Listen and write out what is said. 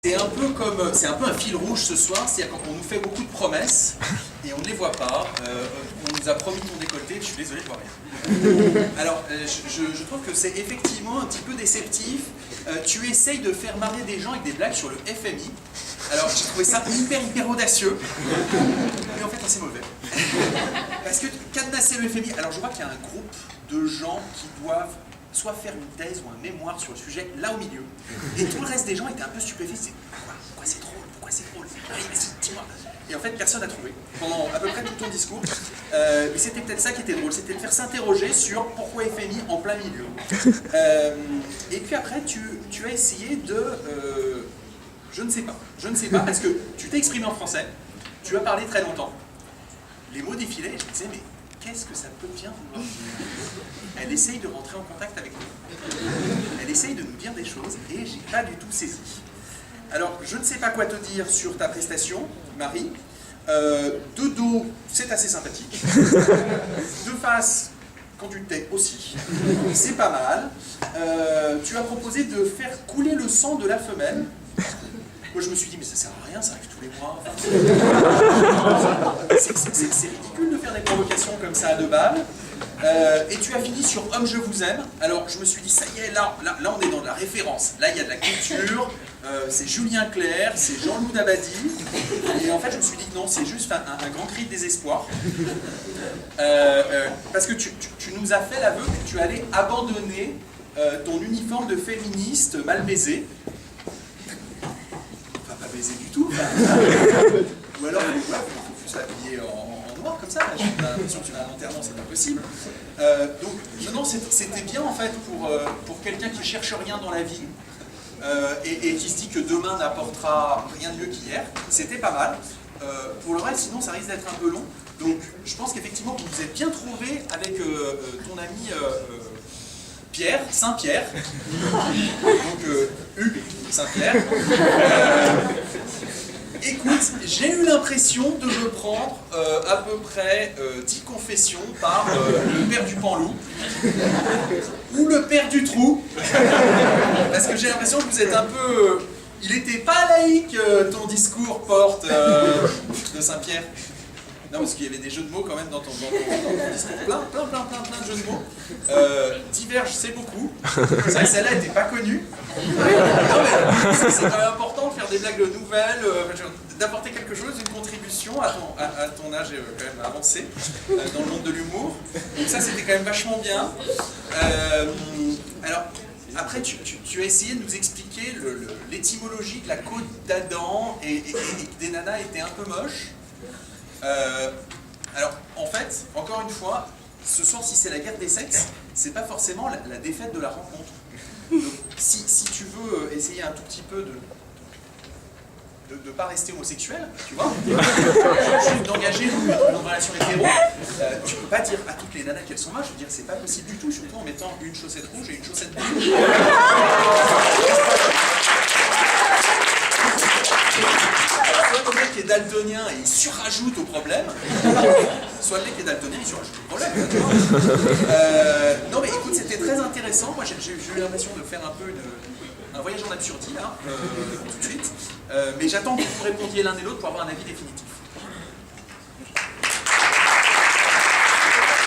C'est un peu un fil rouge ce soir, c'est-à-dire qu'on nous fait beaucoup de promesses et on ne les voit pas. On nous a promis ton décolleté, je suis désolé, je vois rien. Alors, je trouve que c'est effectivement un petit peu déceptif. Tu essayes de faire marrer des gens avec des blagues sur le FMI. Alors, j'ai trouvé ça hyper audacieux. Mais en fait, c'est mauvais. Parce que cadenasser le FMI, alors je vois qu'il y a un groupe de gens qui doivent soit faire une thèse ou un mémoire sur le sujet, là au milieu. Et tout le reste des gens étaient un peu stupéfaits. C'est pourquoi c'est drôle? Pourquoi c'est drôle? Allez, vas-y, dis-moi. Et en fait, personne n'a trouvé. Pendant à peu près tout ton discours. Mais c'était peut-être ça qui était drôle. C'était de faire s'interroger sur pourquoi FMI en plein milieu. Et puis après, tu as essayé de... je ne sais pas, parce que tu t'es exprimé en français. Tu as parlé très longtemps. Les mots défilaient et je me disais, mais qu'est-ce que ça peut bien vouloir dire? Elle essaye de rentrer en contact avec nous. Elle essaye de nous dire des choses et j'ai pas du tout saisi. Alors, je ne sais pas quoi te dire sur ta prestation, Marie. De dos, c'est assez sympathique. De face, quand tu te tais aussi, c'est pas mal. Tu as proposé de faire couler le sang de la femelle. Moi, je me suis dit, mais ça sert à rien, ça arrive tous les mois. C'est ridicule de faire des provocations comme ça à deux balles. Et tu as fini sur Homme, je vous aime. Alors, je me suis dit, ça y est, là on est dans de la référence. Là, il y a de la culture. C'est Julien Clerc, c'est Jean-Loup Dabadi. Et en fait, je me suis dit, non, c'est juste un grand cri de désespoir. Parce que tu nous as fait l'aveu que tu allais abandonner ton uniforme de féministe mal baisé. Baisé du tout, ou alors il faut s'habiller en noir comme ça. J'ai l'impression que tu as un enterrement, c'est pas possible. Donc non, c'était bien en fait pour quelqu'un qui cherche rien dans la vie et qui se dit que demain n'apportera rien de mieux qu'hier. C'était pas mal. Pour le reste, sinon ça risque d'être un peu long. Donc je pense qu'effectivement vous vous êtes bien trouvé avec ton ami Pierre, Saint-Pierre, donc Hugues Saint-Pierre. Écoute, j'ai eu l'impression de me prendre à peu près 10 confessions par le père du Panloup ou le père du Trou, parce que j'ai l'impression que vous êtes un peu... il n'était pas laïque ton discours porte de Saint-Pierre. Non, parce qu'il y avait des jeux de mots quand même dans ton discours. Plein de jeux de mots. Diverge, c'est beaucoup. C'est vrai que celle-là n'était pas connue. Non, mais c'est quand même important de faire des blagues nouvelles, d'apporter quelque chose, une contribution à ton âge quand même avancé dans le monde de l'humour. Donc ça, c'était quand même vachement bien. Alors, après, tu as essayé de nous expliquer l'étymologie de la côte d'Adam et que des nanas étaient un peu moches. Alors, en fait, encore une fois, ce soir, si c'est la guerre des sexes, c'est pas forcément la défaite de la rencontre. Donc, si tu veux essayer un tout petit peu de pas rester homosexuel, tu vois, juste d'engager une relation hétéro, tu peux pas dire à toutes les nanas qu'elles sont moches, je veux dire, c'est pas possible du tout, surtout en mettant une chaussette rouge et une chaussette bleue. Soit le mec est daltonien et il surrajoute au problème, soit le mec est daltonien et il surrajoute au problème. Non mais écoute, c'était très intéressant. Moi j'ai eu l'impression de faire un peu un voyage en absurdie là, tout de suite. Mais j'attends que vous répondiez l'un et l'autre pour avoir un avis définitif.